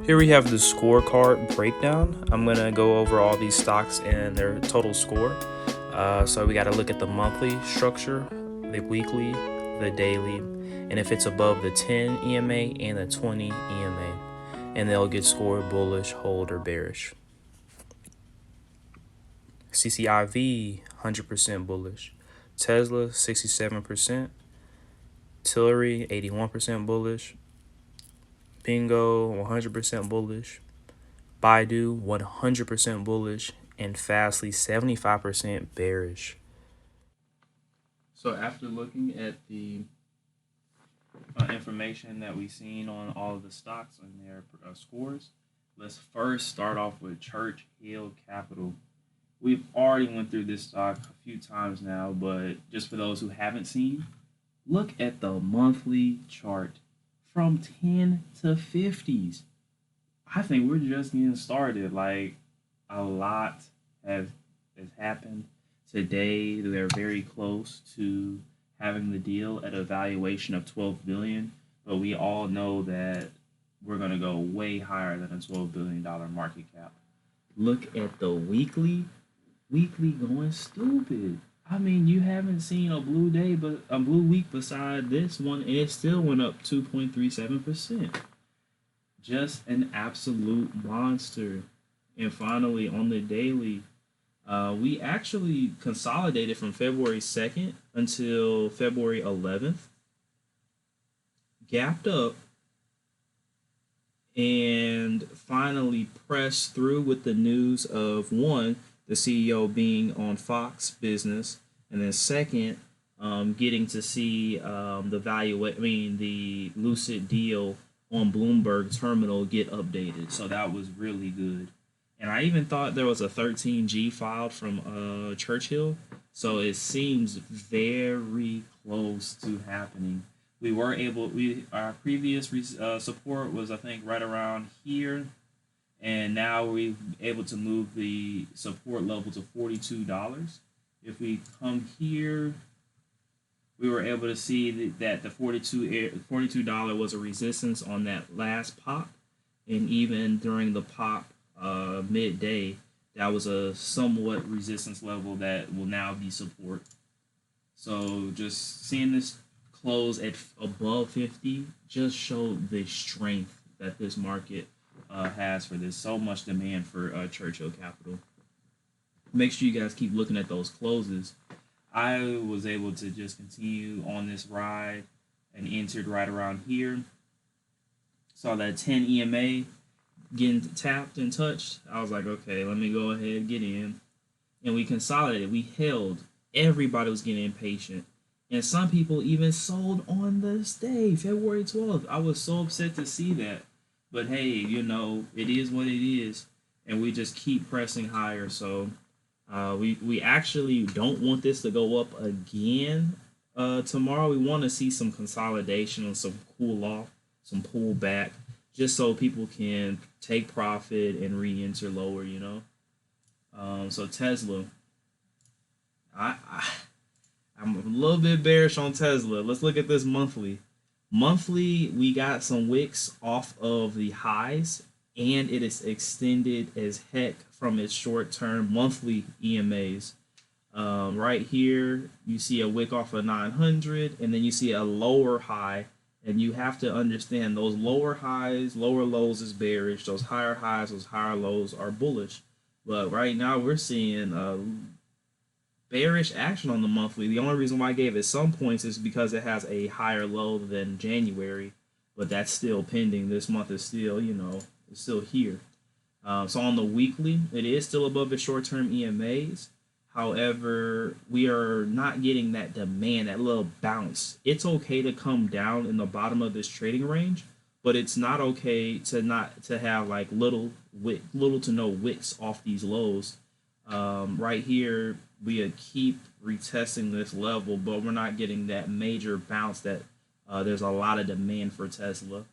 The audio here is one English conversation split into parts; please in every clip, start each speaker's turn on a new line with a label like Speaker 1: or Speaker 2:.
Speaker 1: Here we have the scorecard breakdown. I'm going to go over all these stocks and their total score. So we got to look at the monthly structure, the weekly, the daily, and if it's above the 10 EMA and the 20 EMA, and they'll get scored bullish, hold, or bearish. CCIV, 100% bullish. Tesla, 67%. Tilray, 81% bullish. BNGO, 100% bullish. Baidu, 100% bullish. And FSLY, 75% bearish. So after looking at the information that we've seen on all of the stocks and their scores, let's first start off with Churchill Capital. We've already went through this stock a few times now, but just for those who haven't seen, look at the monthly chart from 10 to 50s. I think we're just getting started. Like, a lot has happened. Today, they're very close to having the deal at a valuation of $12 billion, but we all know that we're going to go way higher than a $12 billion market cap. Look at the weekly going stupid. I mean, you haven't seen a blue day, but a blue week beside this one, and it still went up 2.37%. Just an absolute monster. And finally, on the daily, we actually consolidated from February 2nd until February 11th, gapped up, and finally pressed through with the news of, one, the CEO being on Fox Business, and then second, getting to see the Lucid deal on Bloomberg Terminal get updated. So that was really good. And I even thought there was a 13G filed from Churchill. So it seems very close to happening. Our previous support was, I think, right around here. And now we're able to move the support level to $42. If we come here, we were able to see that the $42 was a resistance on that last pop. And even during the pop midday, that was a somewhat resistance level that will now be support. So just seeing this close at above 50 just showed the strength that this market has for this. So much demand for Churchill Capital. Make sure you guys keep looking at those closes. I was able to just continue on this ride and entered right around here. Saw that 10 EMA getting tapped and touched. I was like, okay, let me go ahead and get in. And we consolidated. We held. Everybody was getting impatient. And some people even sold on this day, February 12th. I was so upset to see that. But hey, it is what it is. And we just keep pressing higher. So we actually don't want this to go up again tomorrow. We want to see some consolidation and some cool off, some pullback, just so people can take profit and re-enter lower, So Tesla, I'm a little bit bearish on Tesla. Let's look at this monthly. Monthly, we got some wicks off of the highs, and it is extended as heck from its short-term monthly EMAs. Right here, you see a wick off of 900, and then you see a lower high, and you have to understand those lower highs, lower lows is bearish. Those higher highs, those higher lows are bullish. But right now, we're seeing bearish action on the monthly. The only reason why I gave it some points is because it has a higher low than January, but that's still pending. This month is still, it's still here. So on the weekly, it is still above the short-term EMAs. However, we are not getting that demand, that little bounce. It's okay to come down in the bottom of this trading range, but it's not okay to have like little to no wicks off these lows. Right here, we keep retesting this level, but we're not getting that major bounce that there's a lot of demand for Tesla.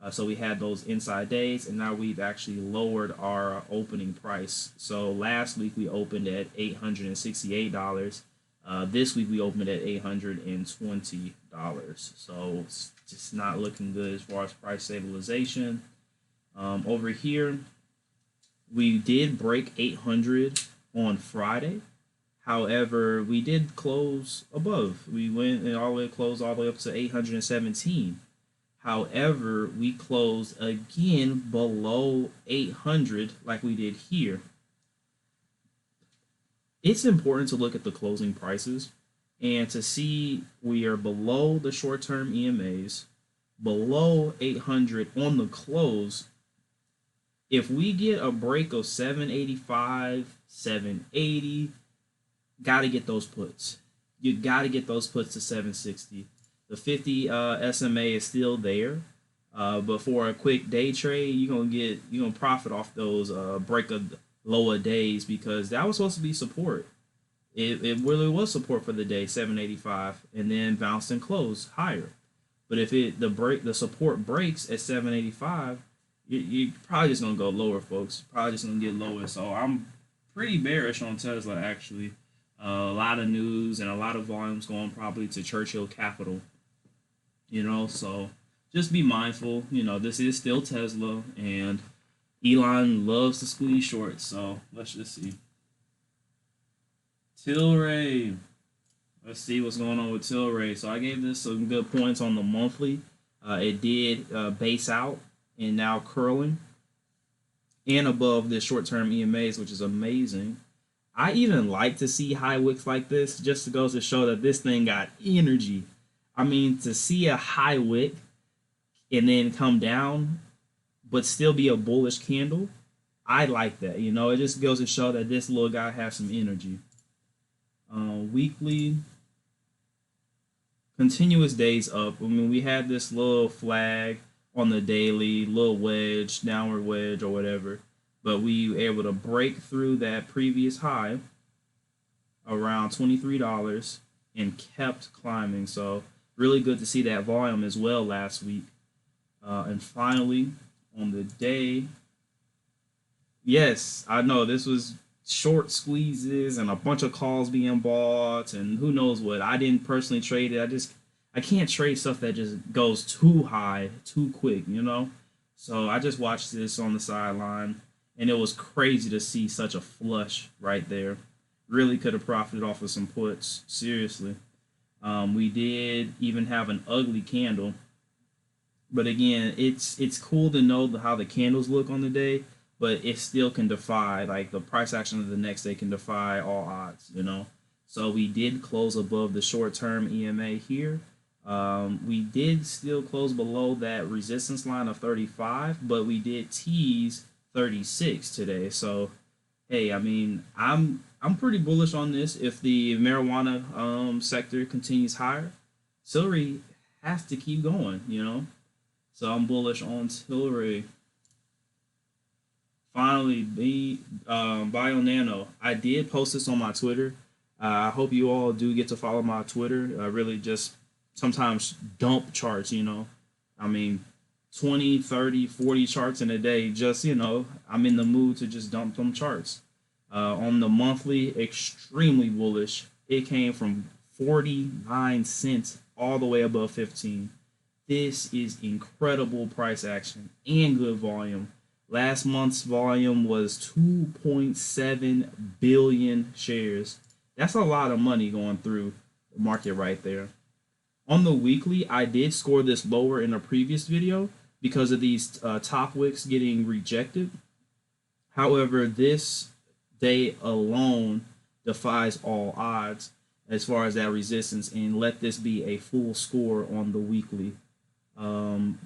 Speaker 1: So we had those inside days, and now we've actually lowered our opening price. So last week we opened at $868. This week we opened at $820. So it's just not looking good as far as price stabilization. Over here, we did break 800 on Friday. However, we did close above. We went and all the way closed all the way up to 817. However, we closed again below 800 like we did here. It's important to look at the closing prices and to see we are below the short-term EMAs, below 800 on the close. If we get a break of 785, 780, got to get those puts. You got to get those puts to 760. The 50 SMA is still there, but for a quick day trade, you're gonna profit off those break of lower days, because that was supposed to be support. It really was support for the day, 785, and then bounced and closed higher. But if the support breaks at 785, you're probably just gonna go lower, folks. Probably just gonna get lower. So I'm pretty bearish on Tesla, actually. A lot of news and a lot of volumes going probably to Churchill Capital. So just be mindful. This is still Tesla, and Elon loves to squeeze shorts. So let's just see. Tilray. Let's see what's going on with Tilray. So I gave this some good points on the monthly. It did base out and now curling and above the short-term EMAs, which is amazing. I even like to see high wicks like this, just to go to show that this thing got energy. I mean, to see a high wick and then come down, but still be a bullish candle, I like that. It just goes to show that this little guy has some energy. Weekly, continuous days up. I mean, we had this little flag on the daily, little wedge, downward wedge or whatever, but we were able to break through that previous high around $23 and kept climbing. So really good to see that volume as well last week. And finally, on the day, yes, I know this was short squeezes and a bunch of calls being bought and who knows what. I didn't personally trade it. I can't trade stuff that just goes too high, too quick, So I just watched this on the sideline, and it was crazy to see such a flush right there. Really could have profited off of some puts, seriously. We did even have an ugly candle, but again, it's cool to know how the candles look on the day, but it still can defy, like the price action of the next day can defy all odds, So we did close above the short-term EMA here. We did still close below that resistance line of 35, but we did tease 36 today. So, hey, I mean, I'm pretty bullish on this. If the marijuana sector continues higher, Tilray has to keep going, So I'm bullish on Tilray. Finally, Bionano. I did post this on my Twitter. I hope you all do get to follow my Twitter. I really just sometimes dump charts, I mean, 20, 30, 40 charts in a day. Just, I'm in the mood to just dump them charts. On the monthly, extremely bullish. It came from 49 cents all the way above 15. This is incredible price action and good volume. Last month's volume was 2.7 billion shares. That's a lot of money going through the market right there. On the weekly, I did score this lower in a previous video because of these top wicks getting rejected. However, this day alone defies all odds as far as that resistance, and let this be a full score on the weekly.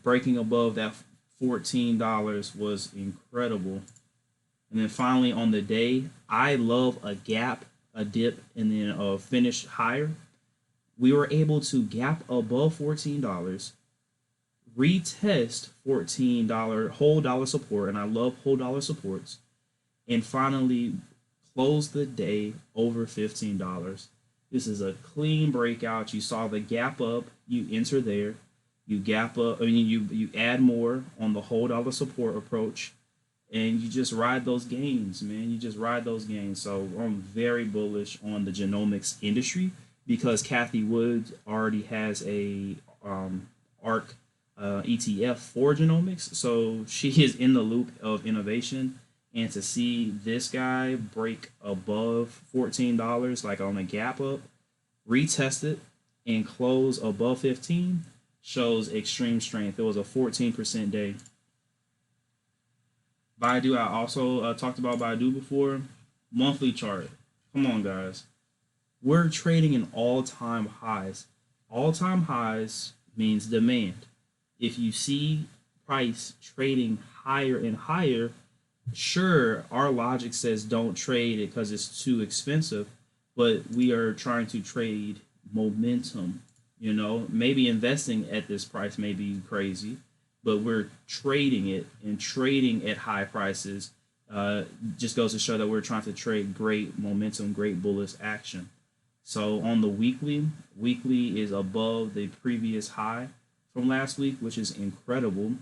Speaker 1: Breaking above that $14 was incredible. And then finally on the day, I love a gap, a dip, and then a finish higher. We were able to gap above $14, retest $14 whole dollar support, and I love whole dollar supports, and finally close the day over $15. This is a clean breakout. You saw the gap up, you enter there, you gap up, you add more on the whole dollar support approach, and you just ride those gains, man. You just ride those gains. So I'm very bullish on the genomics industry because Kathy Woods already has a ARC ETF for genomics. So she is in the loop of innovation. And to see this guy break above $14, like on a gap up, retest it, and close above 15 shows extreme strength. It was a 14% day. Baidu, I also talked about Baidu before. Monthly chart. Come on, guys. We're trading in all-time highs. All-time highs means demand. If you see price trading higher and higher, sure, our logic says don't trade it because it's too expensive, but we are trying to trade momentum. You know, maybe investing at this price may be crazy, but we're trading it, and trading at high prices just goes to show that we're trying to trade great momentum, great bullish action. So on the weekly is above the previous high from last week, which is incredible.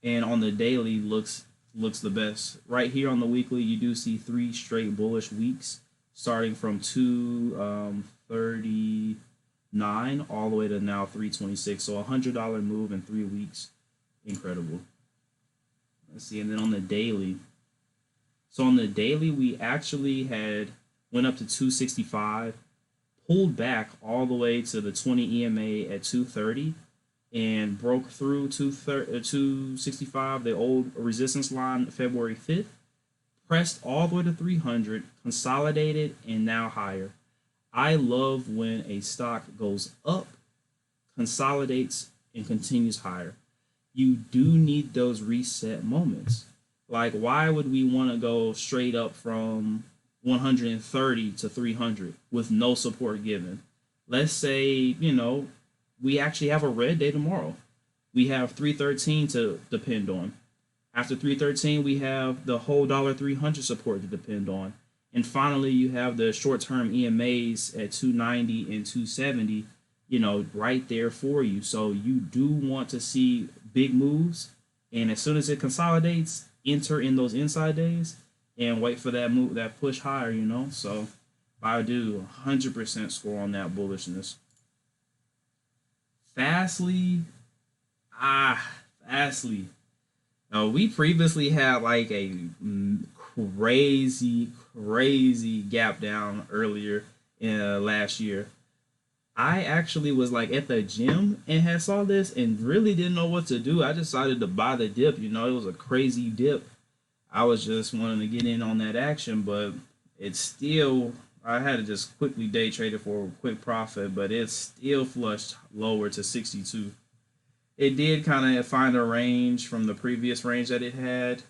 Speaker 1: And on the daily looks the best. Right here on the weekly, you do see 3 straight bullish weeks, starting from 239 all the way to now 326. So $100 move in 3 weeks. Incredible. Let's see. And then on the daily. So on the daily, we actually went up to 265, pulled back all the way to the 20 EMA at 230, and broke through 265, the old resistance line, February 5th, pressed all the way to 300, consolidated, and now higher. I love when a stock goes up, consolidates, and continues higher. You do need those reset moments. Like, why would we want to go straight up from 130 to 300 with no support given? Let's say, you know, we actually have a red day tomorrow. We have 313 to depend on. After 313, we have the whole $300 support to depend on. And finally, you have the short-term EMAs at 290 and 270, you know, right there for you. So you do want to see big moves. And as soon as it consolidates, enter in those inside days and wait for that move, that push higher, you know. So Baidu, 100% score on that bullishness. FSLY, FSLY. Now, we previously had like a crazy gap down earlier in last year. I actually was like at the gym and had saw this and really didn't know what to do. I decided to buy the dip. You know, it was a crazy dip. I was just wanting to get in on that action, but it's still, I had to just quickly day trade it for a quick profit, but it's still flushed lower to 62. It did kind of find a range from the previous range that it had.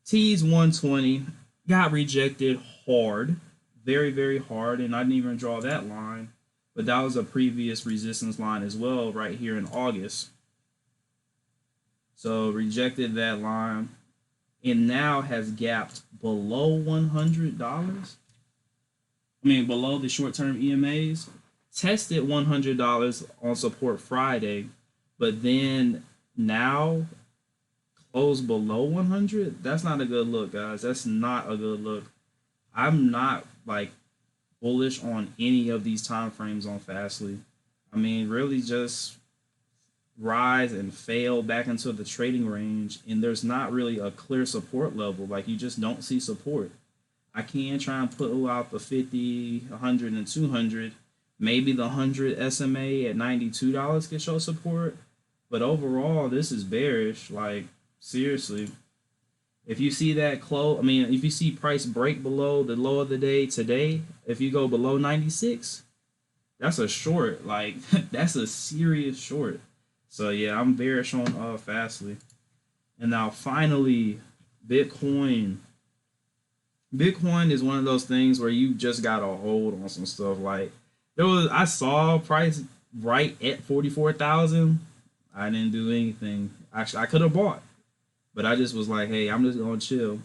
Speaker 1: T's 120 got rejected hard, very hard, and I didn't even draw that line. But that was a previous resistance line as well right here in August. So rejected that line and now has gapped below $100. I mean, below the short-term EMAs. Tested $100 on support Friday, but then now closed below 100. That's not a good look, guys. That's not a good look. I'm not like bullish on any of these time frames on FSLY. I mean, really just rise and fail back into the trading range, and there's not really a clear support level. Like, you just don't see support. I can try and pull out the 50, 100, and 200. Maybe the 100 SMA at $92 can show support, but overall, this is bearish. Like, seriously. If you see that close, I mean, if you see price break below the low of the day today, if you go below 96, that's a short. Like, that's a serious short. So yeah, I'm bearish on FSLY. And now finally, Bitcoin. Bitcoin is one of those things where you just gotta hold on some stuff. Like, I saw price right at 44,000. I didn't do anything. Actually, I could have bought, but I just was like, hey, I'm just gonna chill.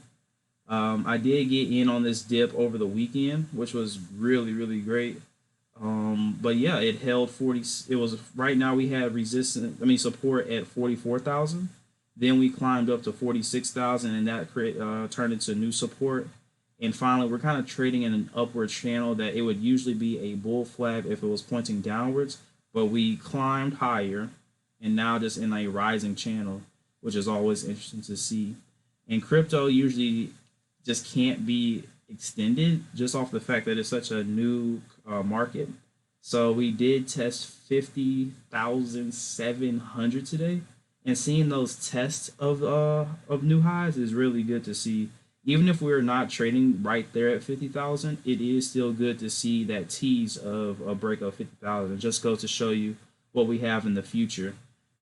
Speaker 1: I did get in on this dip over the weekend, which was really great. But yeah, it held 40. It was right now we had support at 44,000. Then we climbed up to 46,000, and that turned into new support. And finally, we're kind of trading in an upward channel that it would usually be a bull flag if it was pointing downwards, but we climbed higher, and now just in a rising channel, which is always interesting to see. And crypto usually just can't be extended just off the fact that it's such a new market. So we did test 50,700 today, and seeing those tests of new highs is really good to see. Even if we're not trading right there at 50,000, it is still good to see that tease of a break of 50,000. It just goes to show you what we have in the future.